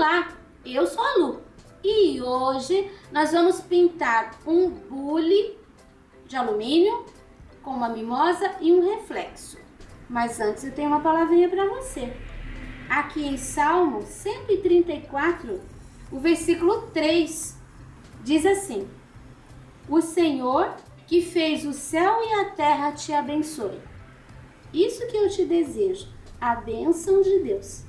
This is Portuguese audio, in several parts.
Olá, eu sou a Lu e hoje nós vamos pintar um bule de alumínio com uma mimosa e um reflexo. Mas antes eu tenho uma palavrinha para você. Aqui em Salmo 134, o versículo 3 diz assim: o Senhor que fez o céu e a terra te abençoe. Isso que eu te desejo, a bênção de Deus.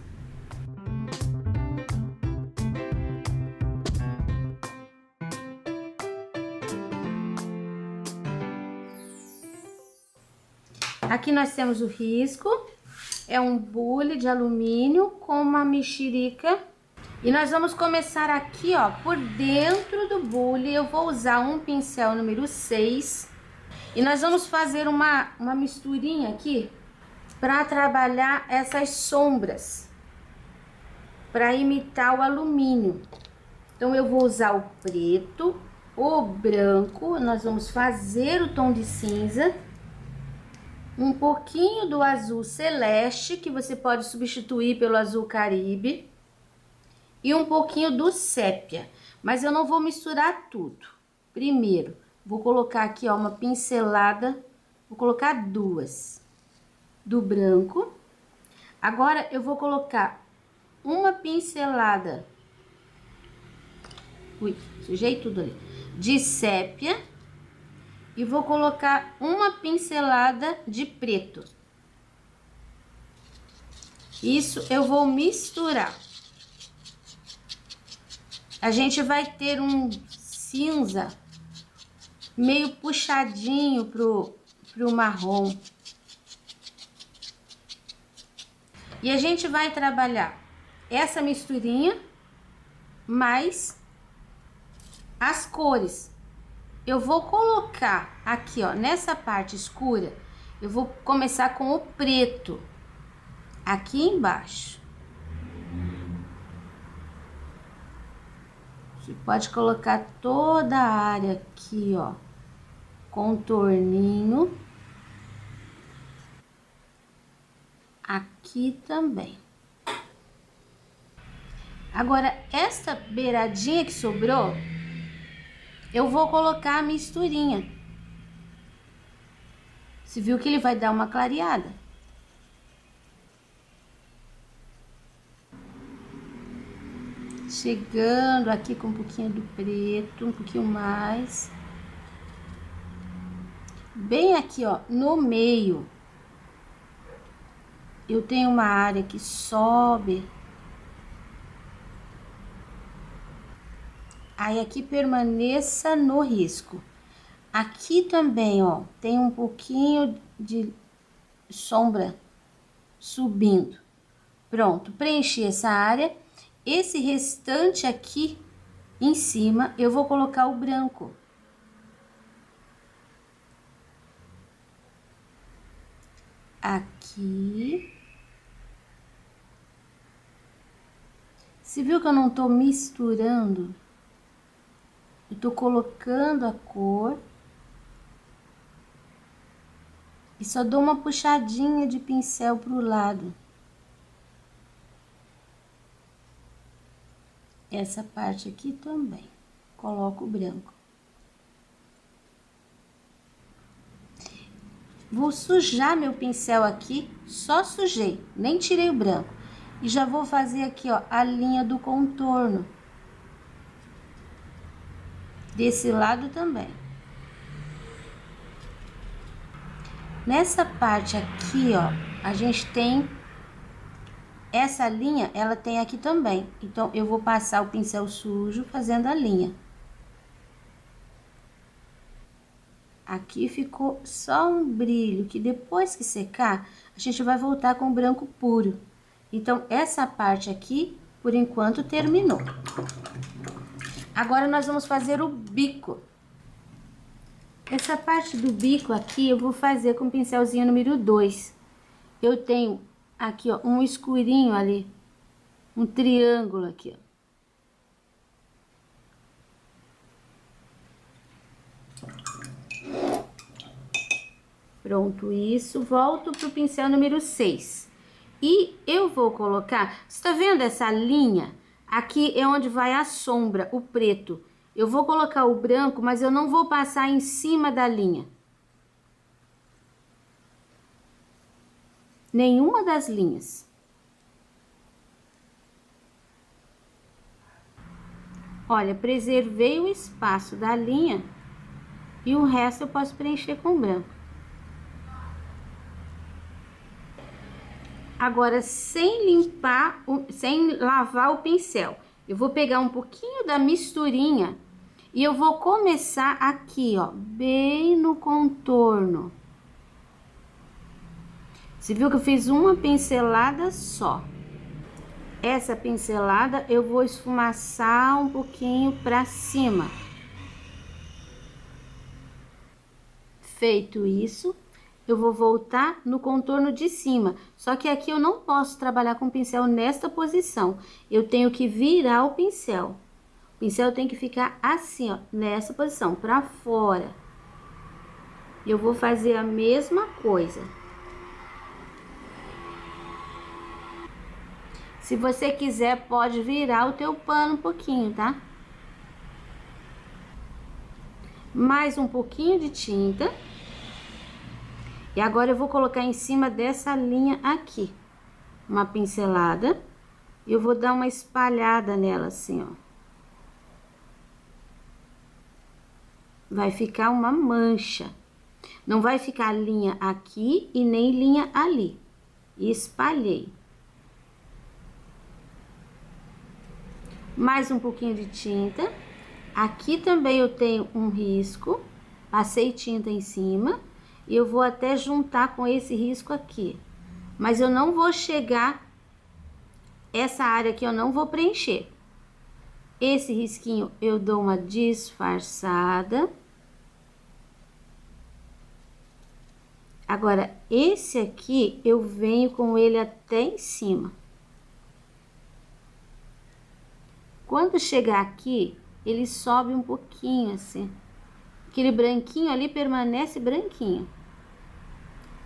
Aqui nós temos o risco, é um bule de alumínio com uma mexerica. E nós vamos começar aqui, ó, por dentro do bule. Eu vou usar um pincel número 6. E nós vamos fazer uma misturinha aqui para trabalhar essas sombras, para imitar o alumínio. Então eu vou usar o preto, o branco, nós vamos fazer o tom de cinza, um pouquinho do azul celeste, que você pode substituir pelo azul caribe, e um pouquinho do sépia, mas eu não vou misturar tudo. Primeiro, vou colocar aqui, ó, uma pincelada, vou colocar duas do branco. Agora eu vou colocar uma pincelada, sujei tudo ali, de sépia. E vou colocar uma pincelada de preto. Isso eu vou misturar. A gente vai ter um cinza meio puxadinho pro marrom. E a gente vai trabalhar essa misturinha mais as cores. Eu vou colocar aqui, ó, nessa parte escura, eu vou começar com o preto, aqui embaixo. Você pode colocar toda a área aqui, ó, contorninho. Aqui também. Agora, essa beiradinha que sobrou, eu vou colocar a misturinha. Você viu que ele vai dar uma clareada? Chegando aqui com um pouquinho do preto, um pouquinho mais. Bem aqui, ó, no meio. Eu tenho uma área que sobe. Aí aqui permaneça no risco. Aqui também, ó, tem um pouquinho de sombra subindo. Pronto, preenchi essa área. Esse restante aqui em cima, eu vou colocar o branco. Aqui. Você viu que eu não tô misturando? Eu tô colocando a cor e só dou uma puxadinha de pincel pro lado. Essa parte aqui também, coloco o branco. Vou sujar meu pincel aqui, só sujei, nem tirei o branco. E já vou fazer aqui, ó, a linha do contorno. Desse lado também. Nessa parte aqui, ó, a gente tem essa linha, ela tem aqui também. Então, eu vou passar o pincel sujo fazendo a linha. Aqui ficou só um brilho, que depois que secar, a gente vai voltar com o branco puro. Então, essa parte aqui, por enquanto, terminou. Agora, nós vamos fazer o bico. Essa parte do bico aqui, eu vou fazer com o pincelzinho número 2. Eu tenho aqui, ó, um escurinho ali, um triângulo aqui, ó. Pronto, isso. Volto pro pincel número 6. E eu vou colocar, você tá vendo essa linha? Aqui é onde vai a sombra, o preto. Eu vou colocar o branco, mas eu não vou passar em cima da linha. Nenhuma das linhas. Olha, preservei o espaço da linha e o resto eu posso preencher com branco. Agora, sem limpar, sem lavar o pincel, eu vou pegar um pouquinho da misturinha e eu vou começar aqui, ó, bem no contorno. Você viu que eu fiz uma pincelada só. Essa pincelada eu vou esfumaçar um pouquinho pra cima. Feito isso, eu vou voltar no contorno de cima. Só que aqui eu não posso trabalhar com o pincel nesta posição. Eu tenho que virar o pincel. O pincel tem que ficar assim, ó, nessa posição, pra fora. Eu vou fazer a mesma coisa. Se você quiser, pode virar o teu pano um pouquinho, tá? Mais um pouquinho de tinta. E agora eu vou colocar em cima dessa linha aqui, uma pincelada. E eu vou dar uma espalhada nela assim, ó. Vai ficar uma mancha. Não vai ficar linha aqui e nem linha ali. E espalhei. Mais um pouquinho de tinta. Aqui também eu tenho um risco. Passei tinta em cima. E eu vou até juntar com esse risco aqui. Mas eu não vou chegar... Essa área aqui eu não vou preencher. Esse risquinho eu dou uma disfarçada. Agora, esse aqui eu venho com ele até em cima. Quando chegar aqui, ele sobe um pouquinho assim. Aquele branquinho ali permanece branquinho.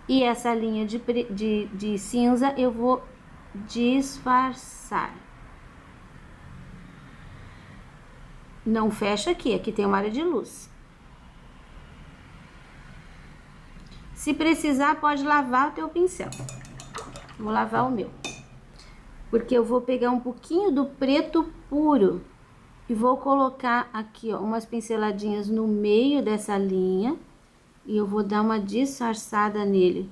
E essa linha de cinza eu vou disfarçar. Não fecha aqui, aqui tem uma área de luz. Se precisar, pode lavar o teu pincel. Vou lavar o meu. Porque eu vou pegar um pouquinho do preto puro e vou colocar aqui, ó, umas pinceladinhas no meio dessa linha. E eu vou dar uma disfarçada nele.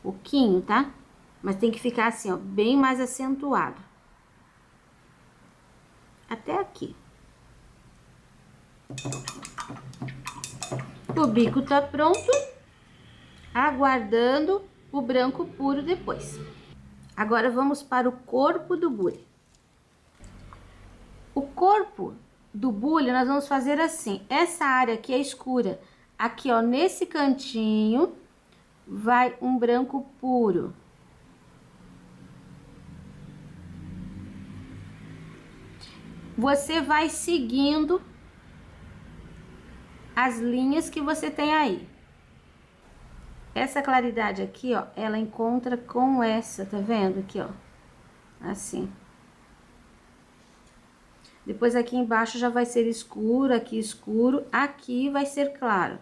Pouquinho, tá? Mas tem que ficar assim, ó, bem mais acentuado. Até aqui. O bico tá pronto. Aguardando o branco puro depois. Agora vamos para o corpo do bule. O corpo do bule nós vamos fazer assim. Essa área aqui é escura. Aqui, ó, nesse cantinho vai um branco puro. Você vai seguindo as linhas que você tem aí. Essa claridade aqui, ó, ela encontra com essa, tá vendo? Aqui, ó, assim. Depois aqui embaixo já vai ser escuro, aqui vai ser claro.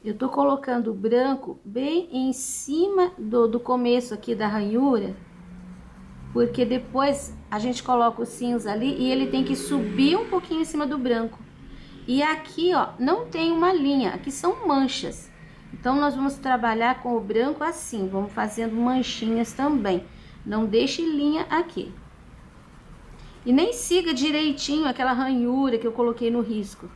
Eu tô colocando o branco bem em cima do começo aqui da ranhura, porque depois a gente coloca o cinza ali e ele tem que subir um pouquinho em cima do branco. E aqui, ó, não tem uma linha, aqui são manchas. Então, nós vamos trabalhar com o branco assim, vamos fazendo manchinhas também. Não deixe linha aqui. E nem siga direitinho aquela ranhura que eu coloquei no risco.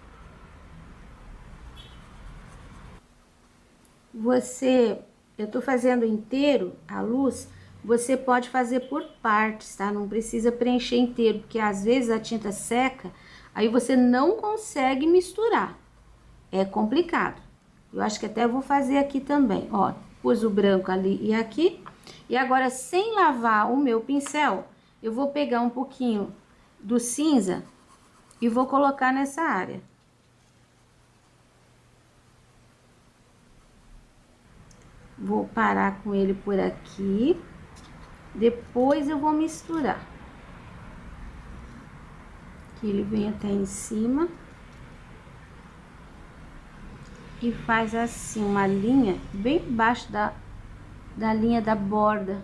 Eu tô fazendo inteiro a luz, você pode fazer por partes, tá? Não precisa preencher inteiro, porque às vezes a tinta seca, aí você não consegue misturar. É complicado. Eu acho que até vou fazer aqui também, ó. Pus o branco ali e aqui. E agora, sem lavar o meu pincel, eu vou pegar um pouquinho do cinza e vou colocar nessa área. Vou parar com ele por aqui. Depois eu vou misturar. Aqui ele vem até em cima. E faz assim, uma linha bem embaixo da linha da borda.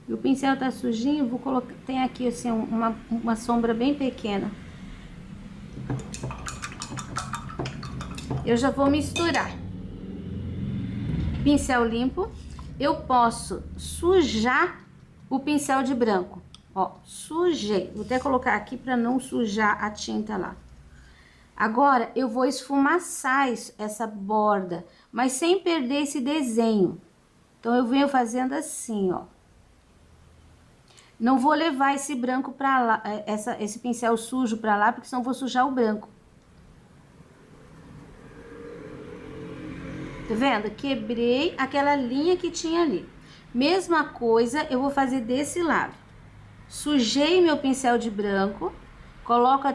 E o pincel tá sujinho, vou colocar, tem aqui assim uma sombra bem pequena. Eu já vou misturar. Pincel limpo, eu posso sujar o pincel de branco. Ó, sujei. Vou até colocar aqui para não sujar a tinta lá. Agora, eu vou esfumaçar essa borda, mas sem perder esse desenho. Então, eu venho fazendo assim, ó. Não vou levar esse branco para lá, esse pincel sujo para lá, porque senão vou sujar o branco. Tá vendo? Quebrei aquela linha que tinha ali. Mesma coisa, eu vou fazer desse lado. Sujei meu pincel de branco, coloco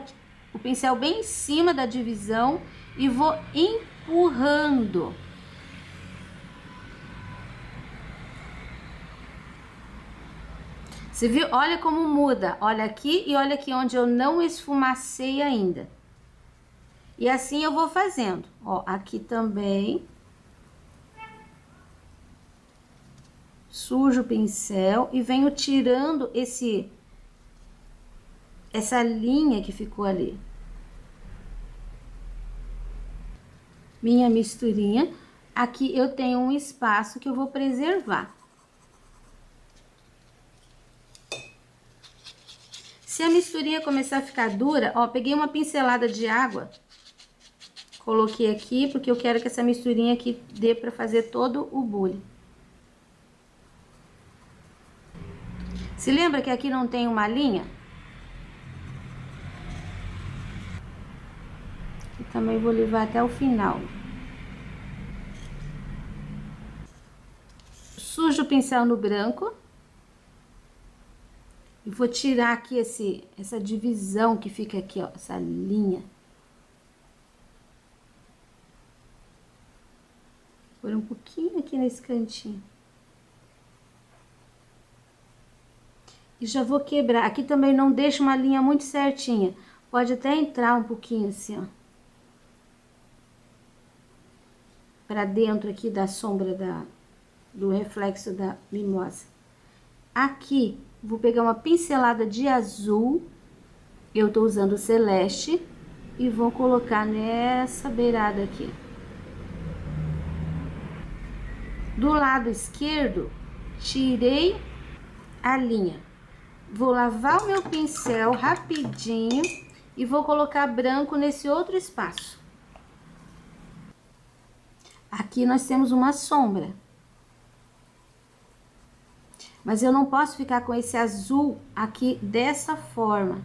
o pincel bem em cima da divisão e vou empurrando. Você viu? Olha como muda. Olha aqui e olha aqui onde eu não esfumacei ainda. E assim eu vou fazendo. Ó, aqui também. Sujo o pincel e venho tirando essa linha que ficou ali. Minha misturinha. Aqui eu tenho um espaço que eu vou preservar. Se a misturinha começar a ficar dura, ó, peguei uma pincelada de água, coloquei aqui, porque eu quero que essa misturinha aqui dê pra fazer todo o bule. Se lembra que aqui não tem uma linha? Eu também vou levar até o final. Sujo o pincel no branco. E vou tirar aqui essa divisão que fica aqui, ó, essa linha. Vou pôr um pouquinho aqui nesse cantinho. E já vou quebrar. Aqui também não deixa uma linha muito certinha. Pode até entrar um pouquinho assim, ó. Pra dentro aqui da sombra do reflexo da mimosa. Aqui, vou pegar uma pincelada de azul. Eu tô usando o celeste. E vou colocar nessa beirada aqui. Do lado esquerdo, tirei a linha. Vou lavar o meu pincel rapidinho e vou colocar branco nesse outro espaço. Aqui nós temos uma sombra. Mas eu não posso ficar com esse azul aqui dessa forma.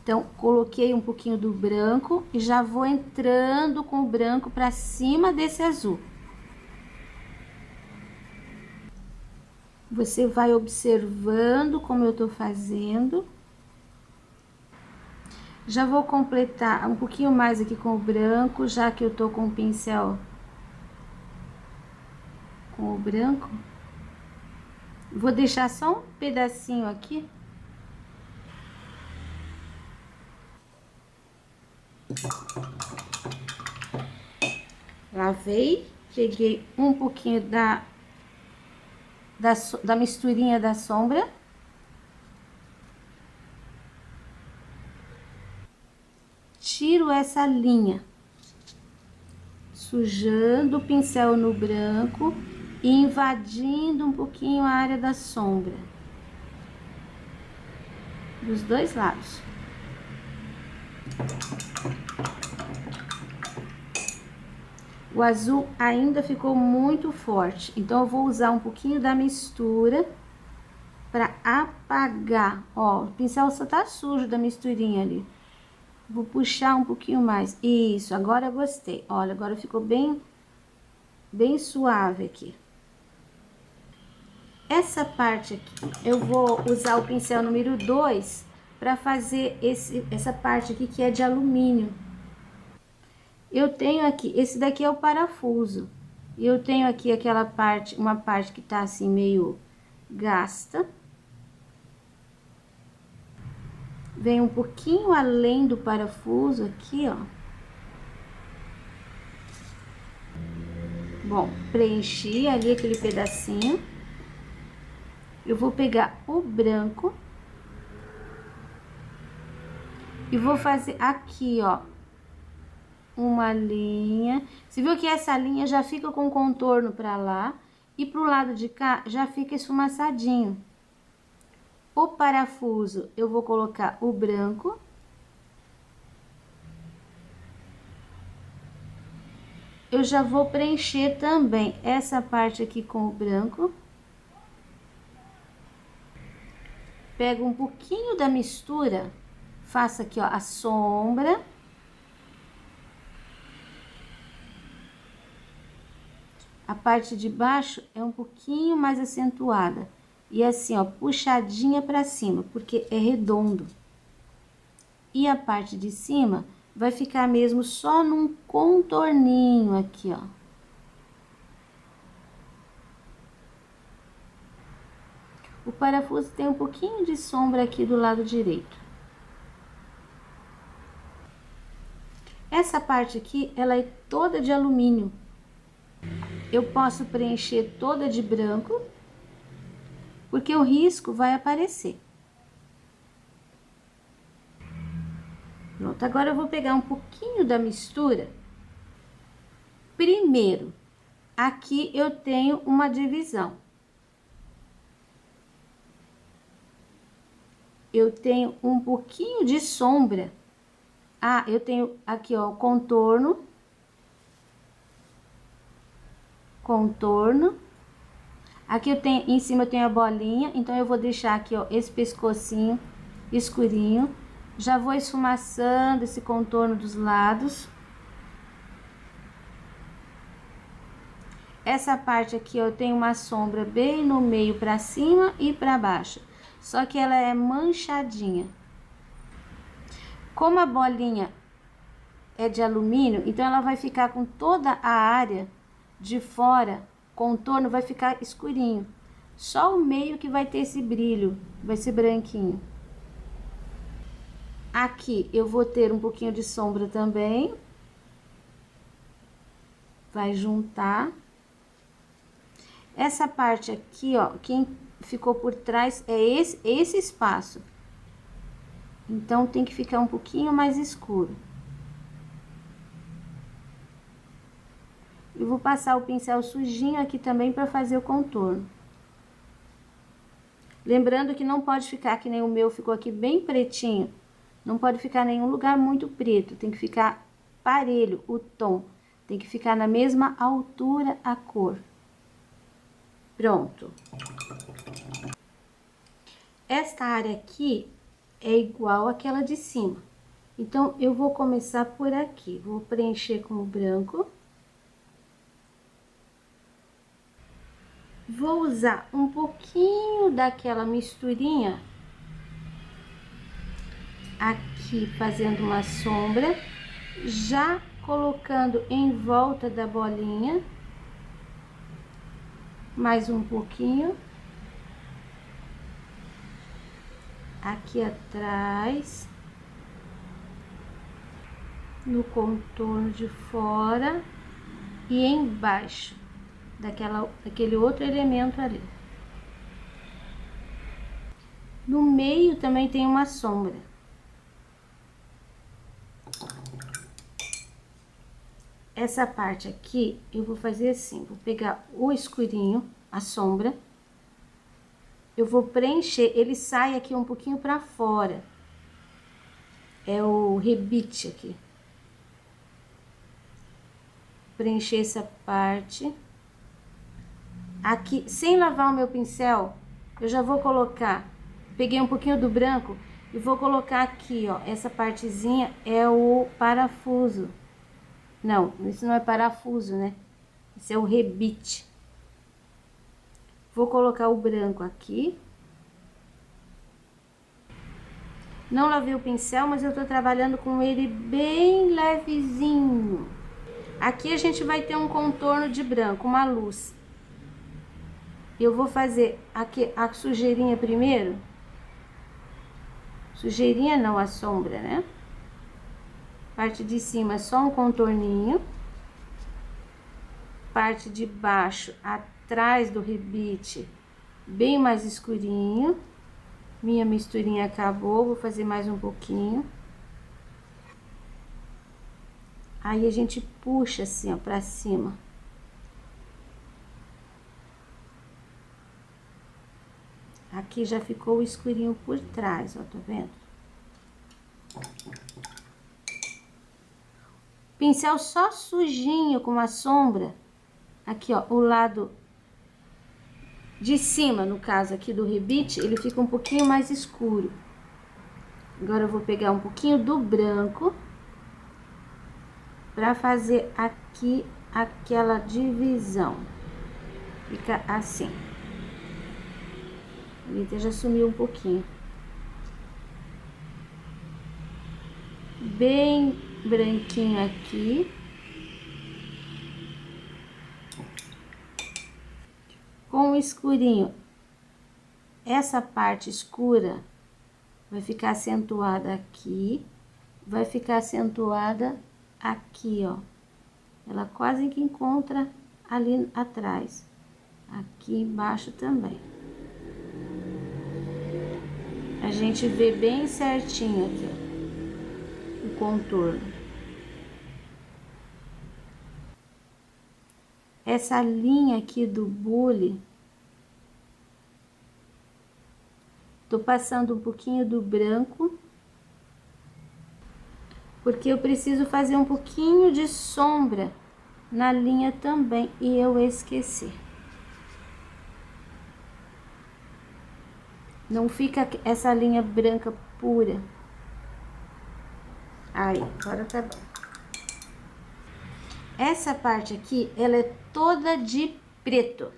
Então, coloquei um pouquinho do branco e já vou entrando com o branco para cima desse azul. Você vai observando como eu tô fazendo. Já vou completar um pouquinho mais aqui com o branco, já que eu tô com o pincel com o branco. Vou deixar só um pedacinho aqui. Lavei, peguei um pouquinho da misturinha da sombra. Tiro essa linha, sujando o pincel no branco e invadindo um pouquinho a área da sombra. Dos dois lados. O azul ainda ficou muito forte, então eu vou usar um pouquinho da mistura para apagar. Ó, o pincel só tá sujo da misturinha ali. Vou puxar um pouquinho mais. Isso, agora eu gostei. Olha, agora ficou bem suave aqui. Essa parte aqui, eu vou usar o pincel número 2 para fazer essa parte aqui que é de alumínio. Eu tenho aqui, esse daqui é o parafuso. E eu tenho aqui aquela parte, uma parte que tá assim meio gasta. Vem um pouquinho além do parafuso aqui, ó. Bom, preenchi ali aquele pedacinho. Eu vou pegar o branco e vou fazer aqui, ó, uma linha. Você viu que essa linha já fica com contorno pra lá e pro lado de cá já fica esfumaçadinho. O parafuso, eu vou colocar o branco. Eu já vou preencher também essa parte aqui com o branco. Pego um pouquinho da mistura, faço aqui, ó, a sombra. A parte de baixo é um pouquinho mais acentuada. E assim, ó, puxadinha pra cima, porque é redondo. E a parte de cima vai ficar mesmo só num contorninho aqui, ó. O parafuso tem um pouquinho de sombra aqui do lado direito. Essa parte aqui, ela é toda de alumínio. Eu posso preencher toda de branco, porque o risco vai aparecer. Pronto, agora eu vou pegar um pouquinho da mistura. Primeiro, aqui eu tenho uma divisão. Eu tenho um pouquinho de sombra. Ah, eu tenho aqui, ó, o contorno. Contorno. Aqui eu tenho, em cima eu tenho a bolinha, então eu vou deixar aqui, ó, esse pescocinho escurinho. Já vou esfumaçando esse contorno dos lados. Essa parte aqui, ó, eu tenho uma sombra bem no meio pra cima e pra baixo. Só que ela é manchadinha. Como a bolinha é de alumínio, então ela vai ficar com toda a área de fora, contorno vai ficar escurinho. Só o meio que vai ter esse brilho, vai ser branquinho. Aqui eu vou ter um pouquinho de sombra também. Vai juntar. Essa parte aqui, ó, quem ficou por trás é esse espaço. Então, tem que ficar um pouquinho mais escuro. Eu vou passar o pincel sujinho aqui também para fazer o contorno. Lembrando que não pode ficar que nem o meu ficou aqui bem pretinho. Não pode ficar em nenhum lugar muito preto, tem que ficar parelho o tom. Tem que ficar na mesma altura a cor. Pronto. Esta área aqui é igual àquela de cima. Então, eu vou começar por aqui. Vou preencher com o branco. Vou usar um pouquinho daquela misturinha aqui, fazendo uma sombra, já colocando em volta da bolinha, mais um pouquinho, aqui atrás, no contorno de fora e embaixo daquele outro elemento ali. No meio também tem uma sombra. Essa parte aqui, eu vou fazer assim, vou pegar o escurinho, a sombra, eu vou preencher, ele sai aqui um pouquinho pra fora, é o rebite aqui. Preencher essa parte. Aqui, sem lavar o meu pincel, eu já vou colocar, peguei um pouquinho do branco e vou colocar aqui, ó, essa partezinha é o parafuso. Não, isso não é parafuso, né? Isso é o rebite. Vou colocar o branco aqui. Não lavei o pincel, mas eu tô trabalhando com ele bem levezinho. Aqui a gente vai ter um contorno de branco, uma luz. Eu vou fazer aqui a sujeirinha primeiro. Sujeirinha não, a sombra, né? Parte de cima só um contorninho. Parte de baixo, atrás do rebite, bem mais escurinho. Minha misturinha acabou, vou fazer mais um pouquinho. Aí a gente puxa assim, ó, pra cima. Aqui já ficou o escurinho por trás, ó, tá vendo? Pincel só sujinho com uma sombra. Aqui, ó, o lado de cima, no caso aqui do rebite, ele fica um pouquinho mais escuro. Agora eu vou pegar um pouquinho do branco pra fazer aqui aquela divisão. Fica assim. Ele até já sumiu um pouquinho. Bem branquinho aqui. Com o escurinho, essa parte escura vai ficar acentuada aqui, vai ficar acentuada aqui, ó. Ela quase que encontra ali atrás. Aqui embaixo também. A gente vê bem certinho aqui, ó, o contorno. Essa linha aqui do bule, tô passando um pouquinho do branco, porque eu preciso fazer um pouquinho de sombra na linha também, e eu esqueci. Não fica essa linha branca pura. Aí, agora tá bom. Essa parte aqui, ela é toda de preto.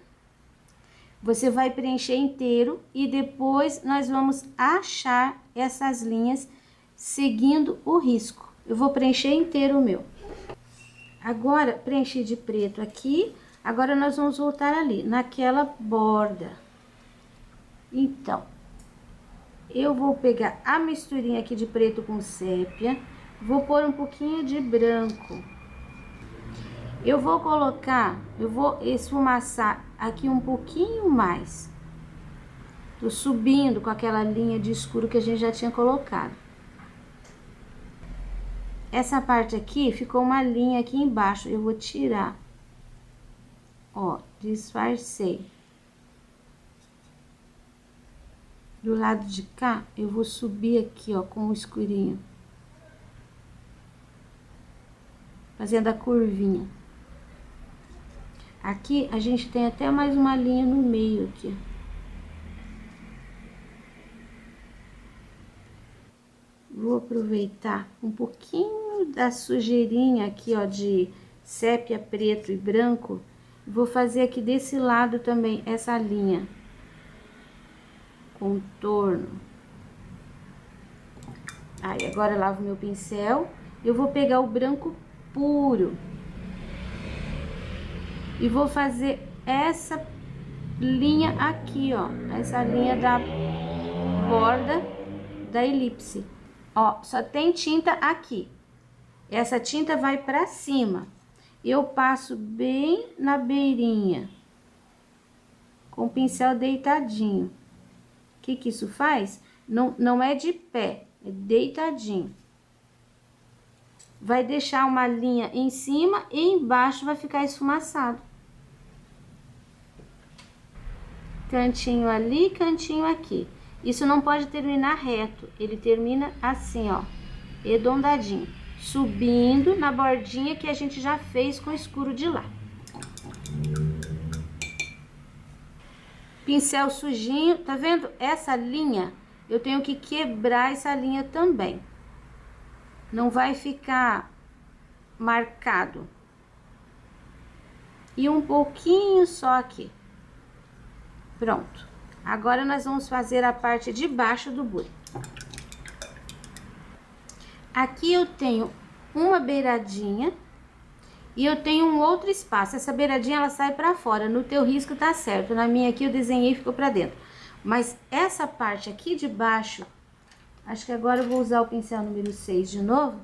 Você vai preencher inteiro e depois nós vamos achar essas linhas seguindo o risco. Eu vou preencher inteiro o meu. Agora, preenchi de preto aqui. Agora, nós vamos voltar ali, naquela borda. Então, eu vou pegar a misturinha aqui de preto com sépia. Vou pôr um pouquinho de branco. Eu vou colocar, eu vou esfumaçar aqui um pouquinho mais. Tô subindo com aquela linha de escuro que a gente já tinha colocado. Essa parte aqui ficou uma linha aqui embaixo, eu vou tirar. Ó, disfarcei. Do lado de cá, eu vou subir aqui, ó, com o escurinho. Fazendo a curvinha. Aqui, a gente tem até mais uma linha no meio aqui. Vou aproveitar um pouquinho da sujeirinha aqui, ó, de sépia, preto e branco. Vou fazer aqui desse lado também essa linha. Contorno. Aí, agora eu lavo meu pincel. Eu vou pegar o branco puro. E vou fazer essa linha aqui, ó. Essa linha da borda da elipse. Ó, só tem tinta aqui. Essa tinta vai pra cima. Eu passo bem na beirinha. Com o pincel deitadinho. O que que isso faz? Não é de pé, é deitadinho. Vai deixar uma linha em cima e embaixo vai ficar esfumaçado. Cantinho ali, cantinho aqui. Isso não pode terminar reto, ele termina assim, ó, redondadinho, subindo na bordinha que a gente já fez com o escuro de lá. Pincel sujinho, tá vendo? Essa linha, eu tenho que quebrar essa linha também. Não vai ficar marcado. E um pouquinho só aqui. Pronto. Agora, nós vamos fazer a parte de baixo do bule. Aqui eu tenho uma beiradinha E eu tenho um outro espaço, essa beiradinha ela sai pra fora, no teu risco tá certo, na minha aqui eu desenhei e ficou pra dentro. Mas essa parte aqui de baixo, acho que agora eu vou usar o pincel número 6 de novo.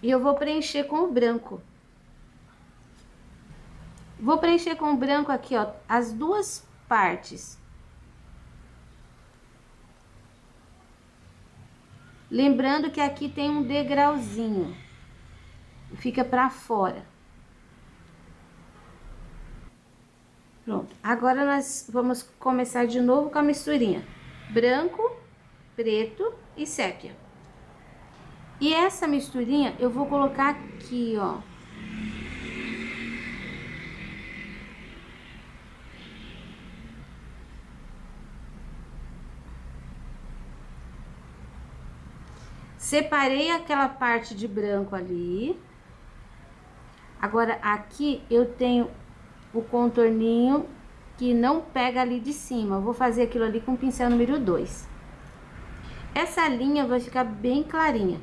E eu vou preencher com o branco. Vou preencher com o branco aqui, ó, as duas partes. Lembrando que aqui tem um degrauzinho. Fica pra fora. Pronto. Agora nós vamos começar de novo com a misturinha. Branco, preto e sépia. E essa misturinha eu vou colocar aqui, ó. Separei aquela parte de branco ali. Agora, aqui eu tenho o contorninho que não pega ali de cima. Eu vou fazer aquilo ali com o pincel número 2. Essa linha vai ficar bem clarinha.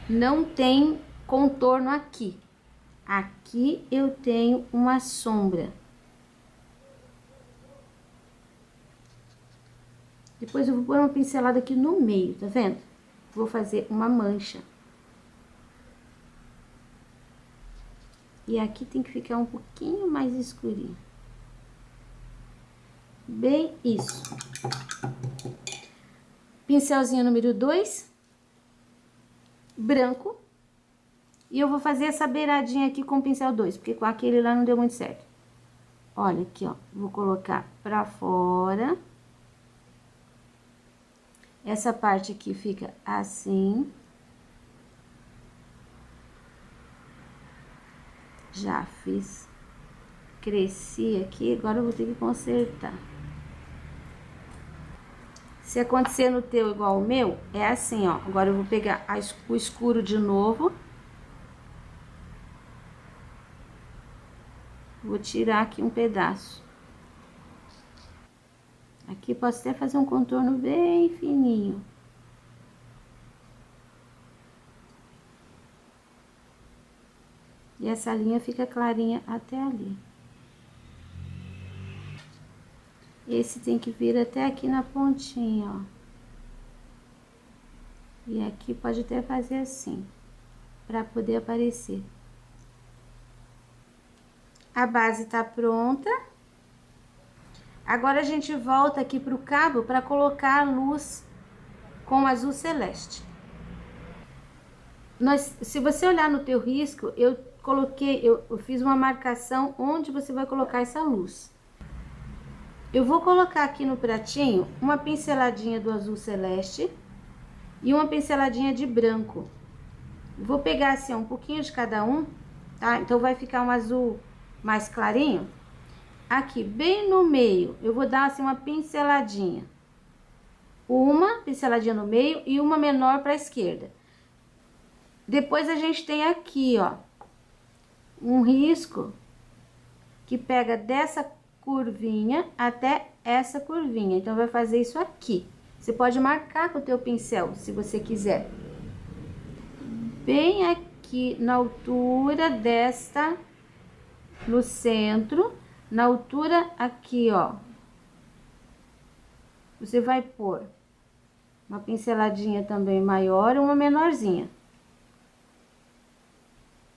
Não tem contorno aqui. Aqui eu tenho uma sombra. Depois eu vou pôr uma pincelada aqui no meio, tá vendo? Vou fazer uma mancha. E aqui tem que ficar um pouquinho mais escurinho. Bem isso. Pincelzinho número 2. Branco. E eu vou fazer essa beiradinha aqui com o pincel 2, porque com aquele lá não deu muito certo. Olha aqui, ó. Vou colocar pra fora. Essa parte aqui fica assim. Já fiz, cresci aqui, agora eu vou ter que consertar. Se acontecer no teu igual o meu, é assim, ó. Agora eu vou pegar o escuro de novo. Vou tirar aqui um pedaço. Aqui posso até fazer um contorno bem fininho. E essa linha fica clarinha até ali. Esse tem que vir até aqui na pontinha, ó. E aqui pode até fazer assim, pra poder aparecer. A base tá pronta. Agora a gente volta aqui pro cabo pra colocar a luz com azul celeste. Se você olhar no teu risco, eu fiz uma marcação onde você vai colocar essa luz. Eu vou colocar aqui no pratinho uma pinceladinha do azul celeste e uma pinceladinha de branco. Vou pegar assim, um pouquinho de cada um, tá? Então vai ficar um azul mais clarinho. Aqui, bem no meio, eu vou dar assim uma pinceladinha. Uma pinceladinha no meio e uma menor para a esquerda. Depois a gente tem aqui, ó, um risco que pega dessa curvinha até essa curvinha. Então, vai fazer isso aqui. Você pode marcar com o teu pincel, se você quiser. Bem aqui na altura desta, no centro, na altura aqui, ó. Você vai pôr uma pinceladinha também maior e uma menorzinha.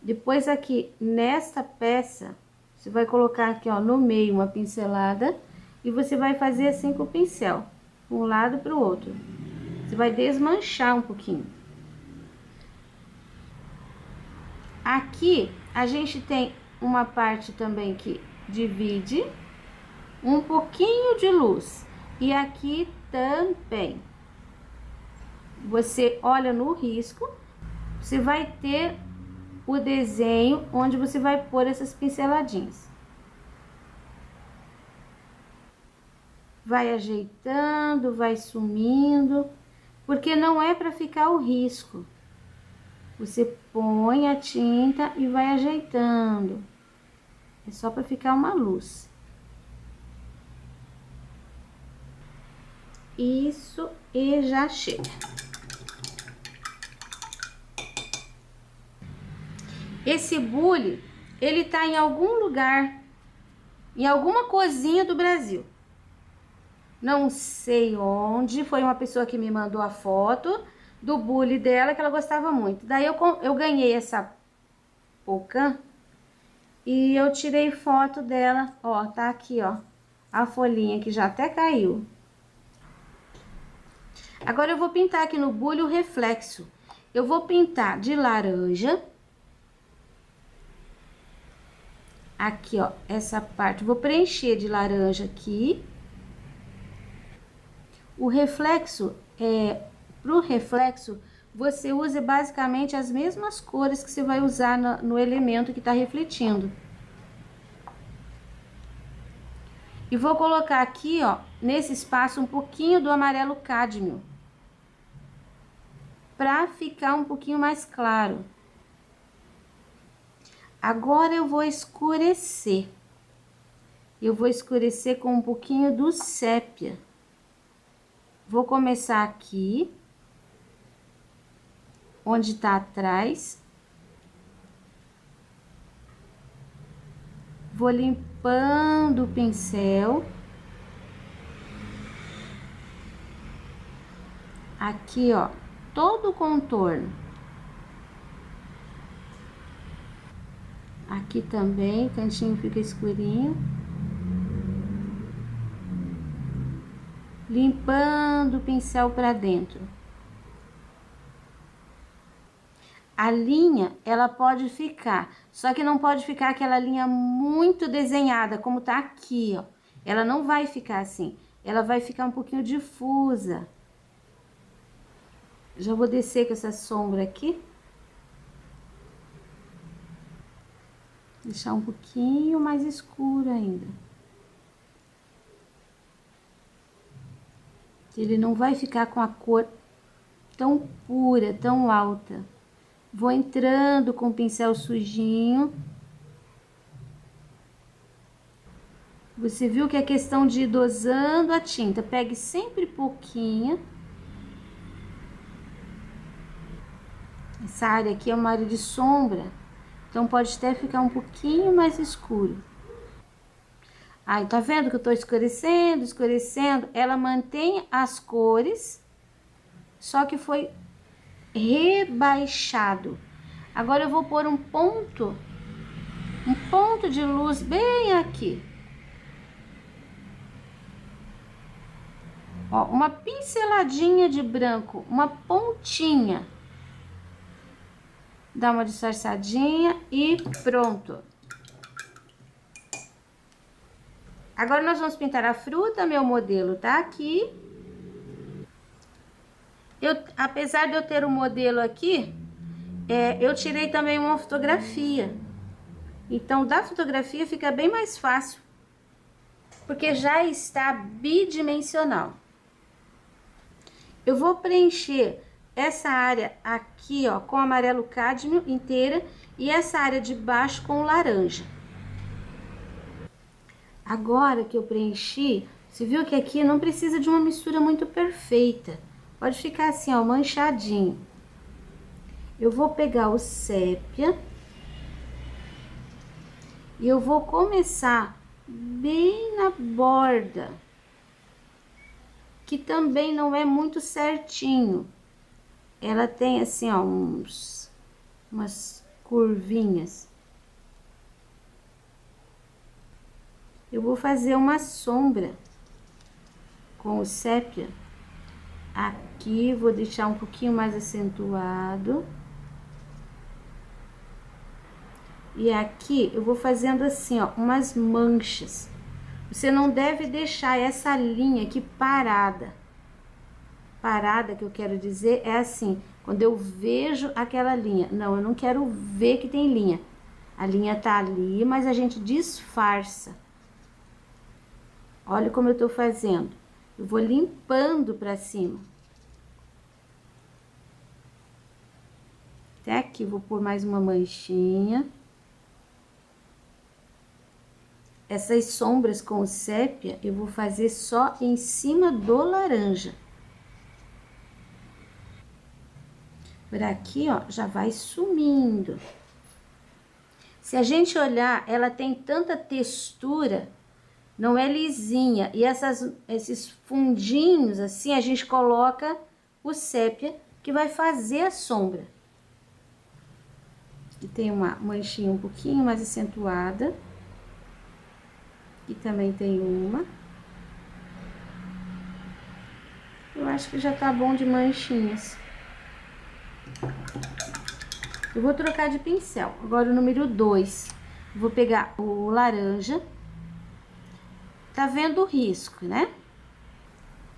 Depois aqui, nesta peça, você vai colocar aqui, ó, no meio uma pincelada e você vai fazer assim com o pincel, de um lado para o outro. Você vai desmanchar um pouquinho. Aqui, a gente tem uma parte também que divide um pouquinho de luz. E aqui também. Você olha no risco, você vai ter o desenho onde você vai pôr essas pinceladinhas. Vai ajeitando, vai sumindo, porque não é para ficar o risco. Você põe a tinta e vai ajeitando. É só para ficar uma luz. Isso, e já chega. Esse bule, ele tá em algum lugar, em alguma cozinha do Brasil. Não sei onde, foi uma pessoa que me mandou a foto do bule dela, que ela gostava muito. Daí eu ganhei essa pocã e eu tirei foto dela, ó, tá aqui, ó, a folhinha que já até caiu. Agora eu vou pintar aqui no bule o reflexo. Eu vou pintar de laranja. Aqui, ó, essa parte, vou preencher de laranja aqui. O reflexo, pro reflexo, você usa basicamente as mesmas cores que você vai usar no elemento que tá refletindo. E vou colocar aqui, ó, nesse espaço um pouquinho do amarelo cádmio, pra ficar um pouquinho mais claro. Agora eu vou escurecer. Eu vou escurecer com um pouquinho do sépia. Vou começar aqui, onde tá atrás. Vou limpando o pincel. Aqui, ó, todo o contorno. Aqui também, o cantinho fica escurinho. Limpando o pincel pra dentro. A linha, ela pode ficar, só que não pode ficar aquela linha muito desenhada, como tá aqui, ó. Ela não vai ficar assim, ela vai ficar um pouquinho difusa. Já vou descer com essa sombra aqui. Deixar um pouquinho mais escuro ainda. Ele não vai ficar com a cor tão pura, tão alta. Vou entrando com o pincel sujinho. Você viu que é questão de ir dosando a tinta. Pegue sempre pouquinha. Essa área aqui é uma área de sombra. Então, pode até ficar um pouquinho mais escuro. Aí, tá vendo que eu tô escurecendo, escurecendo? Ela mantém as cores, só que foi rebaixado. Agora, eu vou pôr um ponto de luz bem aqui. Ó, uma pinceladinha de branco, uma pontinha. Dá uma disfarçadinha e pronto. Agora, nós vamos pintar a fruta, meu modelo tá aqui. Apesar de eu ter o modelo aqui, eu tirei também uma fotografia. Então, da fotografia fica bem mais fácil, porque já está bidimensional. Eu vou preencher essa área aqui, ó, com amarelo cádmio inteira e essa área de baixo com laranja. Agora que eu preenchi, você viu que aqui não precisa de uma mistura muito perfeita. Pode ficar assim, ó, manchadinho. Eu vou pegar o sépia e eu vou começar bem na borda, que também não é muito certinho. Ela tem assim, ó, umas curvinhas. Eu vou fazer uma sombra com o sépia. Aqui, vou deixar um pouquinho mais acentuado. E aqui, eu vou fazendo assim, ó, umas manchas. Você não deve deixar essa linha aqui parada. Parada, que eu quero dizer, é assim, quando eu vejo aquela linha. Não, eu não quero ver que tem linha. A linha tá ali, mas a gente disfarça. Olha como eu tô fazendo. Eu vou limpando pra cima. Até aqui, vou pôr mais uma manchinha. Essas sombras com o sépia, eu vou fazer só em cima do laranja. Por aqui, ó, já vai sumindo. Se a gente olhar, ela tem tanta textura, não é lisinha. E esses fundinhos assim, a gente coloca o sépia, que vai fazer a sombra. E tem uma manchinha um pouquinho mais acentuada. Aqui também tem uma. Eu acho que já tá bom de manchinhas. Eu vou trocar de pincel. Agora o número 2. Vou pegar o laranja. Tá vendo o risco, né?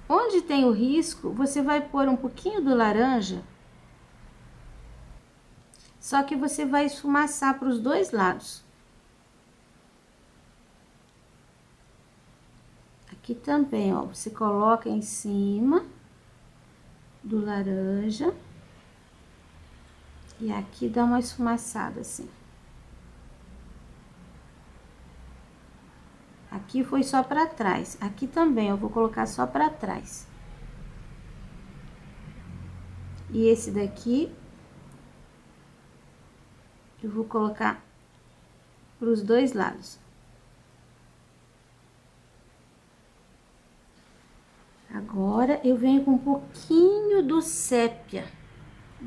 Onde tem o risco, você vai pôr um pouquinho do laranja. Só que você vai esfumaçar para os dois lados. Aqui também, ó, você coloca em cima do laranja. E aqui dá uma esfumaçada assim. Aqui foi só pra trás. Aqui também eu vou colocar só pra trás. E esse daqui eu vou colocar pros dois lados. Agora eu venho com um pouquinho do sépia.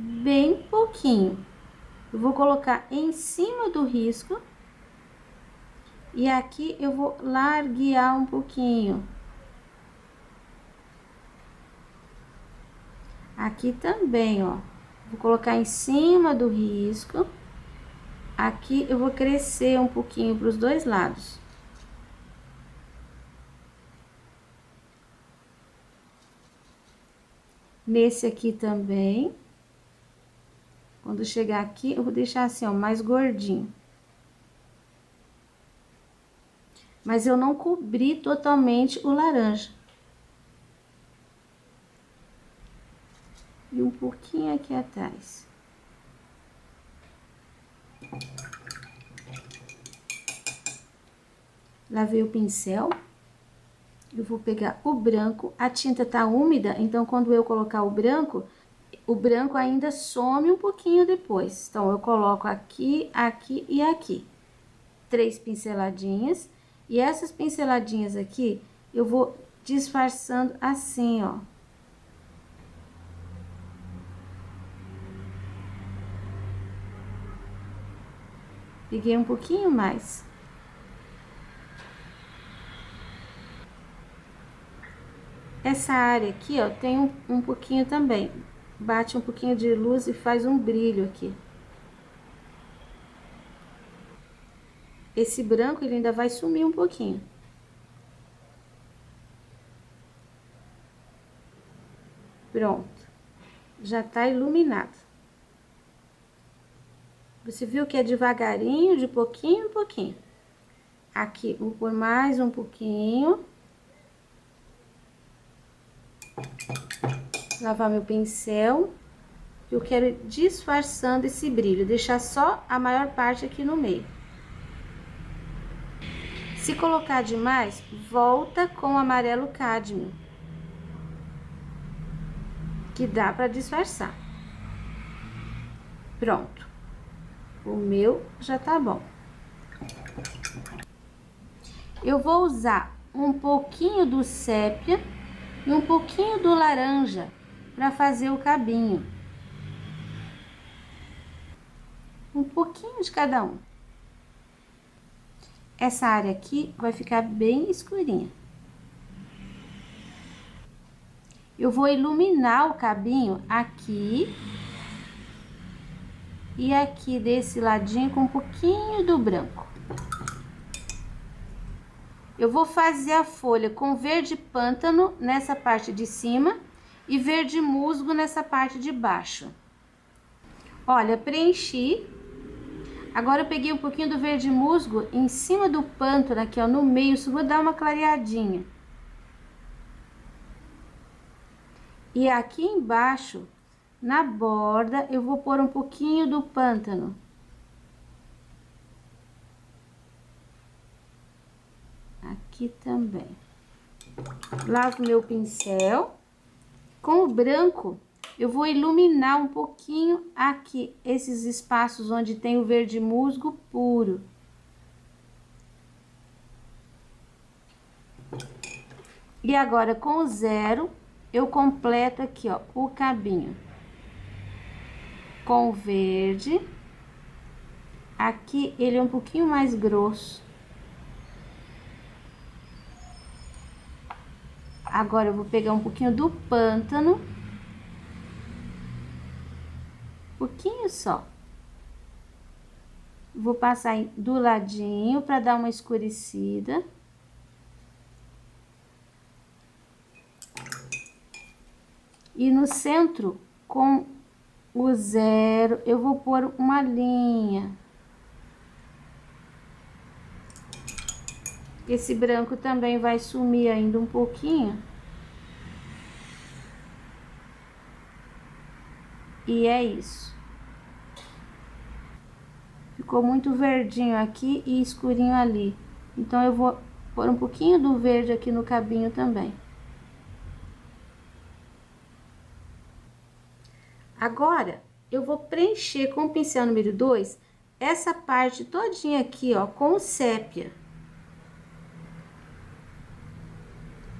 Bem pouquinho. Eu vou colocar em cima do risco. E aqui eu vou larguear um pouquinho. Aqui também, ó. Vou colocar em cima do risco. Aqui eu vou crescer um pouquinho para os dois lados. Nesse aqui também. Quando chegar aqui, eu vou deixar assim, ó, mais gordinho. Mas eu não cobri totalmente o laranja. E um pouquinho aqui atrás. Lavei o pincel. Eu vou pegar o branco. A tinta tá úmida, então quando eu colocar o branco ainda some um pouquinho depois. Então, eu coloco aqui, aqui e aqui. 3 pinceladinhas. E essas pinceladinhas aqui, eu vou disfarçando assim, ó. Peguei um pouquinho mais. Essa área aqui, ó, tem um pouquinho também. Bate um pouquinho de luz e faz um brilho aqui. Esse branco, ele ainda vai sumir um pouquinho. Pronto. Já tá iluminado. Você viu que é devagarinho, de pouquinho em pouquinho. Aqui, vou pôr mais um pouquinho. Lavar meu pincel. Eu quero ir disfarçando esse brilho, deixar só a maior parte aqui no meio. Se colocar demais, volta com o amarelo cádmio, que dá pra disfarçar. Pronto. O meu já tá bom. Eu vou usar um pouquinho do sépia e um pouquinho do laranja para fazer o cabinho. Um pouquinho de cada um. Essa área aqui vai ficar bem escurinha. Eu vou iluminar o cabinho aqui e aqui desse ladinho com um pouquinho do branco. Eu vou fazer a folha com verde pântano nessa parte de cima e verde musgo nessa parte de baixo. Olha, preenchi. Agora eu peguei um pouquinho do verde musgo em cima do pântano aqui, ó, no meio, só vou dar uma clareadinha. E aqui embaixo, na borda, eu vou pôr um pouquinho do pântano. Aqui também. Lavo meu pincel. Com o branco, eu vou iluminar um pouquinho aqui, esses espaços onde tem o verde musgo puro. E agora, com o 0, eu completo aqui, ó, o cabinho. Com o verde. Aqui, ele é um pouquinho mais grosso. Agora, eu vou pegar um pouquinho do pântano. Pouquinho só. Vou passar do ladinho para dar uma escurecida. E no centro, com o 0, eu vou pôr uma linha. Esse branco também vai sumir ainda um pouquinho. E é isso. Ficou muito verdinho aqui e escurinho ali. Então, eu vou pôr um pouquinho do verde aqui no cabinho também. Agora, eu vou preencher com o pincel número 2, essa parte todinha aqui, ó, com sépia.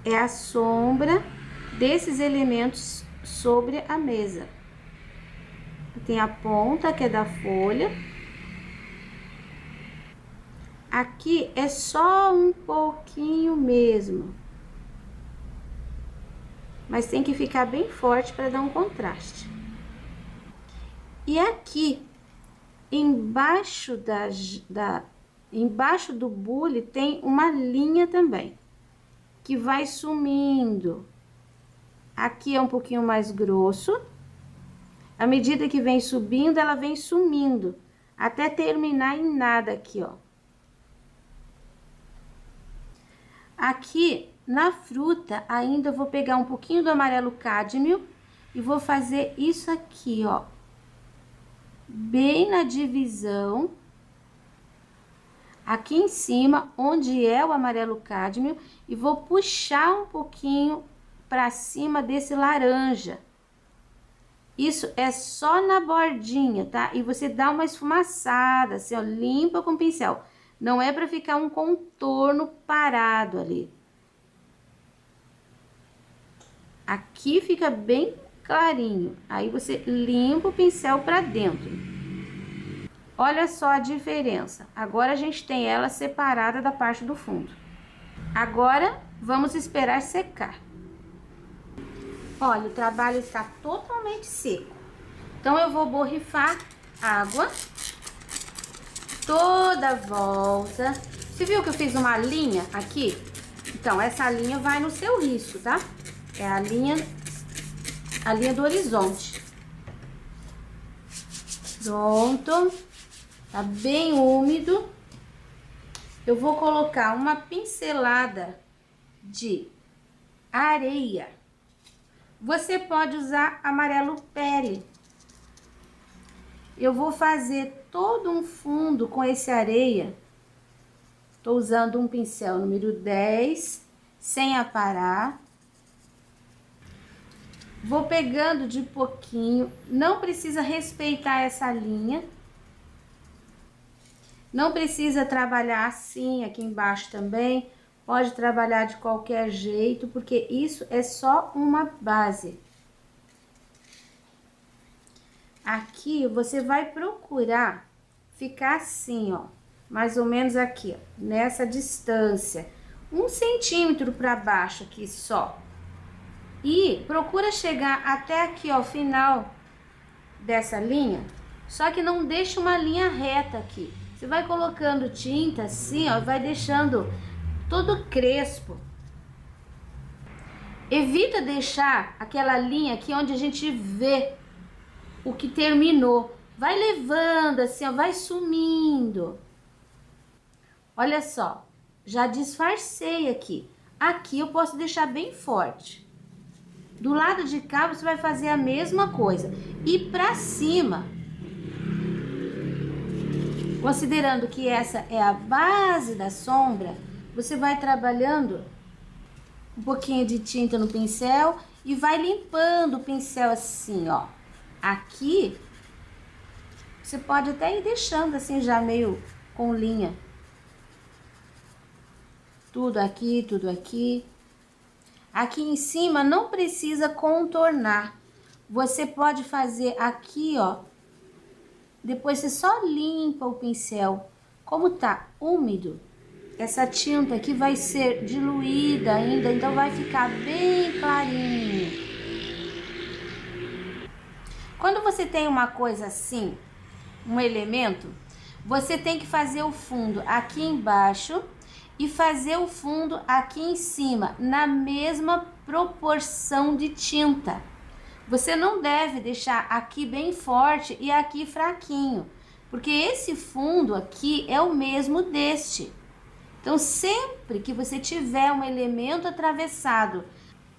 É a sombra desses elementos sobre a mesa. Tem a ponta, que é da folha. Aqui é só um pouquinho mesmo. Mas tem que ficar bem forte para dar um contraste. E aqui, embaixo embaixo do bule tem uma linha também, que vai sumindo. Aqui é um pouquinho mais grosso. À medida que vem subindo, ela vem sumindo, até terminar em nada aqui, ó. Aqui, na fruta, ainda eu vou pegar um pouquinho do amarelo cádmio e vou fazer isso aqui, ó. Bem na divisão, aqui em cima, onde é o amarelo cádmio, e vou puxar um pouquinho para cima desse laranja. Isso é só na bordinha, tá? E você dá uma esfumaçada, assim, ó, limpa com o pincel. Não é para ficar um contorno parado ali. Aqui fica bem clarinho. Aí você limpa o pincel para dentro. Olha só a diferença. Agora a gente tem ela separada da parte do fundo. Agora vamos esperar secar. Olha, o trabalho está totalmente seco. Então eu vou borrifar água toda a volta. Você viu que eu fiz uma linha aqui? Então essa linha vai no seu risco, tá? É a linha do horizonte. Pronto. Tá bem úmido. Eu vou colocar uma pincelada de areia. Você pode usar amarelo pele. Eu vou fazer todo um fundo com esse areia. Tô usando um pincel número 10, sem aparar. Vou pegando de pouquinho, não precisa respeitar essa linha. Não precisa trabalhar assim aqui embaixo também. Pode trabalhar de qualquer jeito, porque isso é só uma base. Aqui você vai procurar ficar assim, ó, mais ou menos aqui, ó, nessa distância, 1 centímetro para baixo aqui só. E procura chegar até aqui, ó, o final dessa linha, só que não deixa uma linha reta aqui. Você vai colocando tinta assim, ó, vai deixando todo crespo. Evita deixar aquela linha aqui onde a gente vê o que terminou. Vai levando assim, ó, vai sumindo. Olha só, já disfarcei aqui. Aqui eu posso deixar bem forte. Do lado de cá você vai fazer a mesma coisa. E pra cima, considerando que essa é a base da sombra, você vai trabalhando um pouquinho de tinta no pincel e vai limpando o pincel assim, ó. Aqui, você pode até ir deixando assim já meio com linha. Tudo aqui, tudo aqui. Aqui em cima não precisa contornar. Você pode fazer aqui, ó. Depois você só limpa o pincel. Como tá úmido, essa tinta aqui vai ser diluída ainda, então vai ficar bem clarinho. Quando você tem uma coisa assim, um elemento, você tem que fazer o fundo aqui embaixo e fazer o fundo aqui em cima, na mesma proporção de tinta. Você não deve deixar aqui bem forte e aqui fraquinho, porque esse fundo aqui é o mesmo deste. Então, sempre que você tiver um elemento atravessado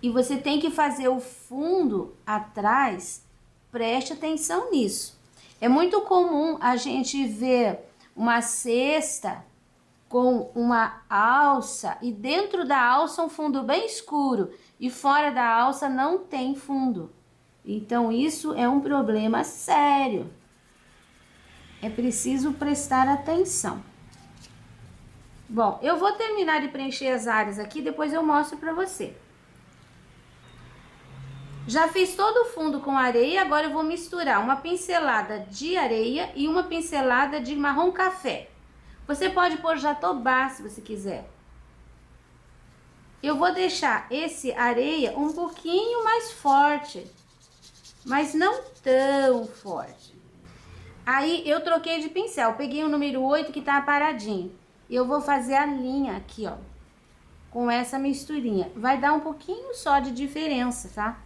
e você tem que fazer o fundo atrás, preste atenção nisso. É muito comum a gente ver uma cesta com uma alça e dentro da alça um fundo bem escuro e fora da alça não tem fundo. Então, isso é um problema sério. É preciso prestar atenção. Bom, eu vou terminar de preencher as áreas aqui, depois eu mostro pra você. Já fiz todo o fundo com areia, agora eu vou misturar uma pincelada de areia e uma pincelada de marrom café. Você pode pôr jatobá se você quiser. Eu vou deixar esse areia um pouquinho mais forte, mas não tão forte. Aí eu troquei de pincel, peguei o número 8 que tá paradinho. E eu vou fazer a linha aqui, ó, com essa misturinha. Vai dar um pouquinho só de diferença, tá?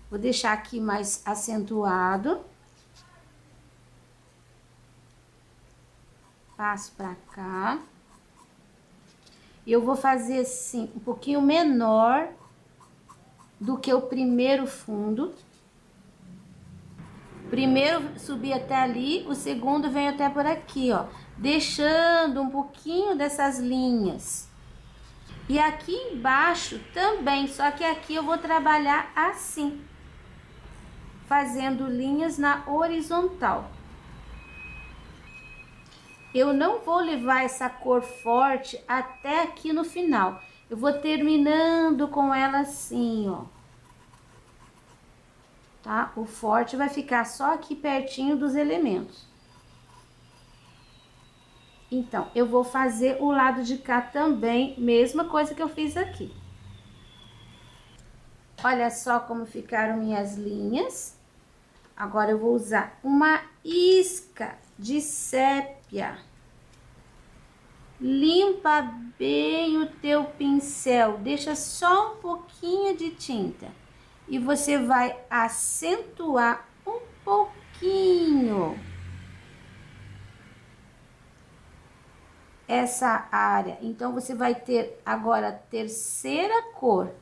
Vou deixar aqui mais acentuado. Passo pra cá. E eu vou fazer assim, um pouquinho menor do que o primeiro fundo. Primeiro subi até ali, o segundo vem até por aqui, ó. Deixando um pouquinho dessas linhas. E aqui embaixo também, só que aqui eu vou trabalhar assim. Fazendo linhas na horizontal. Eu não vou levar essa cor forte até aqui no final. Eu vou terminando com ela assim, ó. Tá? O forte vai ficar só aqui pertinho dos elementos. Então, eu vou fazer o lado de cá também, mesma coisa que eu fiz aqui. Olha só como ficaram minhas linhas. Agora, eu vou usar uma isca de sépia. Limpa bem o teu pincel, deixa só um pouquinho de tinta. E você vai acentuar um pouquinho essa área. Então, você vai ter agora a terceira cor.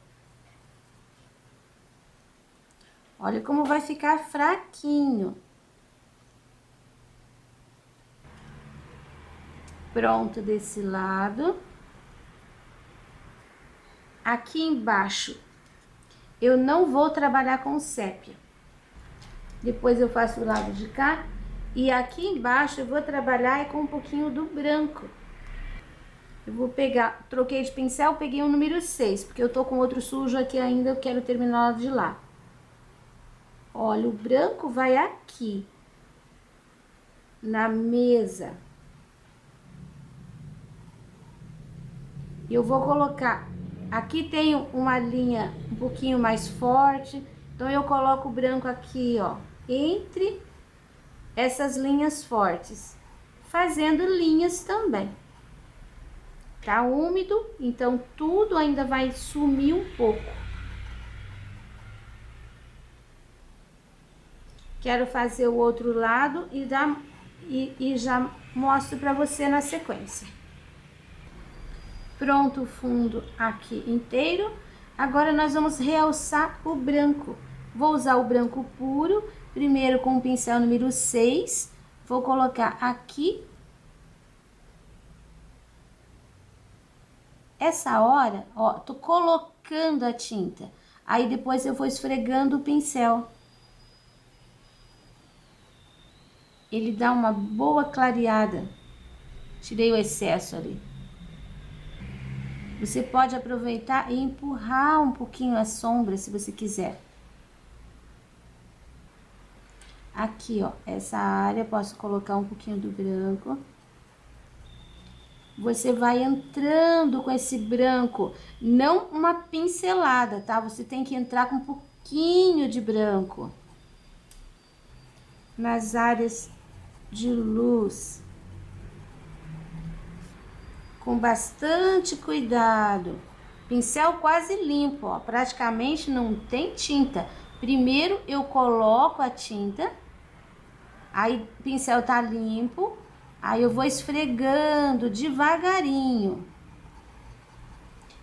Olha como vai ficar fraquinho. Pronto desse lado. Aqui embaixo, eu não vou trabalhar com sépia. Depois eu faço o lado de cá. E aqui embaixo eu vou trabalhar com um pouquinho do branco. Eu vou pegar, troquei de pincel, peguei o número 6, porque eu tô com outro sujo aqui ainda, eu quero terminar de lá. Olha, o branco vai aqui, na mesa. Eu vou colocar, aqui tem uma linha um pouquinho mais forte, então eu coloco o branco aqui, ó, entre essas linhas fortes, fazendo linhas também. Tá úmido, então tudo ainda vai sumir um pouco. Quero fazer o outro lado e já mostro pra você na sequência. Pronto o fundo aqui inteiro. Agora nós vamos realçar o branco. Vou usar o branco puro, primeiro com o pincel número 6. Vou colocar aqui. Essa hora, ó, tô colocando a tinta. Aí depois eu vou esfregando o pincel. Ele dá uma boa clareada. Tirei o excesso ali. Você pode aproveitar e empurrar um pouquinho a sombra, se você quiser. Aqui, ó, essa área, posso colocar um pouquinho do branco. Você vai entrando com esse branco, não uma pincelada, tá? Você tem que entrar com um pouquinho de branco nas áreas de luz, com bastante cuidado. Pincel quase limpo, ó, praticamente não tem tinta. Primeiro eu coloco a tinta, aí o pincel tá limpo, aí eu vou esfregando devagarinho.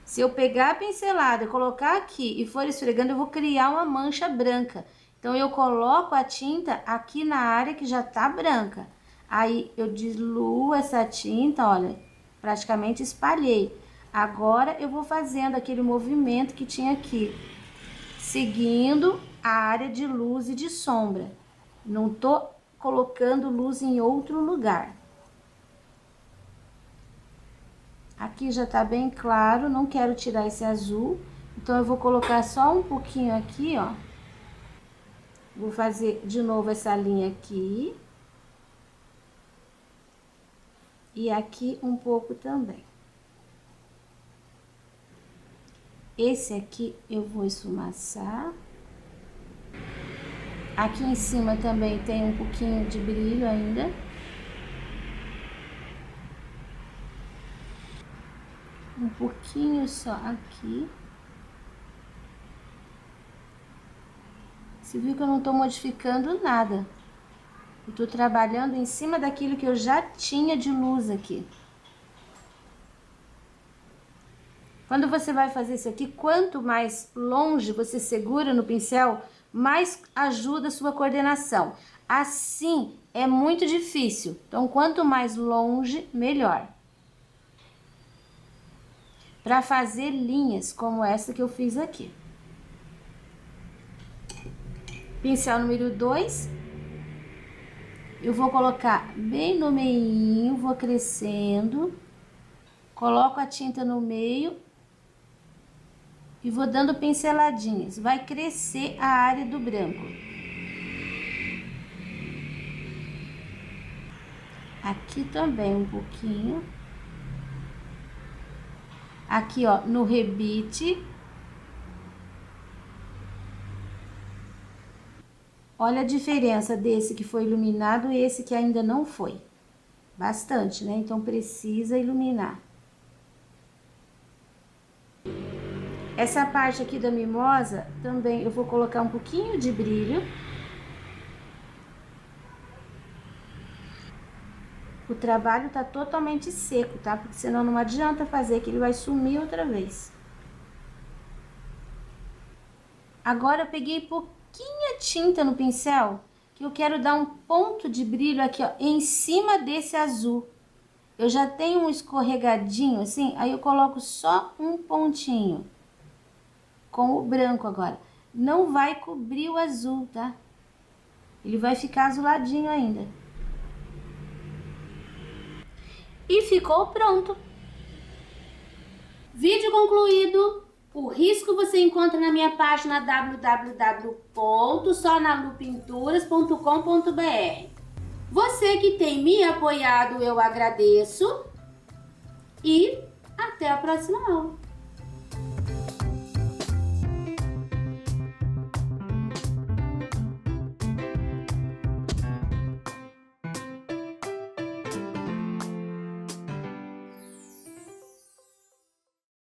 Se eu pegar a pincelada e colocar aqui e for esfregando, eu vou criar uma mancha branca. Então, eu coloco a tinta aqui na área que já tá branca. Aí, eu diluo essa tinta, olha, praticamente espalhei. Agora, eu vou fazendo aquele movimento que tinha aqui, seguindo a área de luz e de sombra. Não tô colocando luz em outro lugar. Aqui já tá bem claro, não quero tirar esse azul, então eu vou colocar só um pouquinho aqui, ó. Vou fazer de novo essa linha aqui. E aqui um pouco também. Esse aqui eu vou esfumaçar. Aqui em cima também tem um pouquinho de brilho ainda. Um pouquinho só aqui. Você viu que eu não tô modificando nada. Eu tô trabalhando em cima daquilo que eu já tinha de luz aqui. Quando você vai fazer isso aqui, quanto mais longe você segura no pincel, mais ajuda a sua coordenação. Assim, é muito difícil. Então, quanto mais longe, melhor. Para fazer linhas como essa que eu fiz aqui. Pincel número 2. Eu vou colocar bem no meinho, vou crescendo. Coloco a tinta no meio. E vou dando pinceladinhas. Vai crescer a área do branco. Aqui também um pouquinho. Aqui, ó, no rebite. Olha a diferença desse que foi iluminado e esse que ainda não foi. Bastante, né? Então, precisa iluminar. Essa parte aqui da mimosa, também eu vou colocar um pouquinho de brilho. O trabalho tá totalmente seco, tá? Porque senão não adianta fazer, que ele vai sumir outra vez. Agora, eu peguei pouquinha tinta no pincel, que eu quero dar um ponto de brilho aqui, ó, em cima desse azul. Eu já tenho um escorregadinho assim, aí eu coloco só um pontinho. Com o branco agora. Não vai cobrir o azul, tá? Ele vai ficar azuladinho ainda. E ficou pronto. Vídeo concluído. O risco você encontra na minha página www.sonalupinturas.com.br. Você que tem me apoiado, eu agradeço. E até a próxima aula.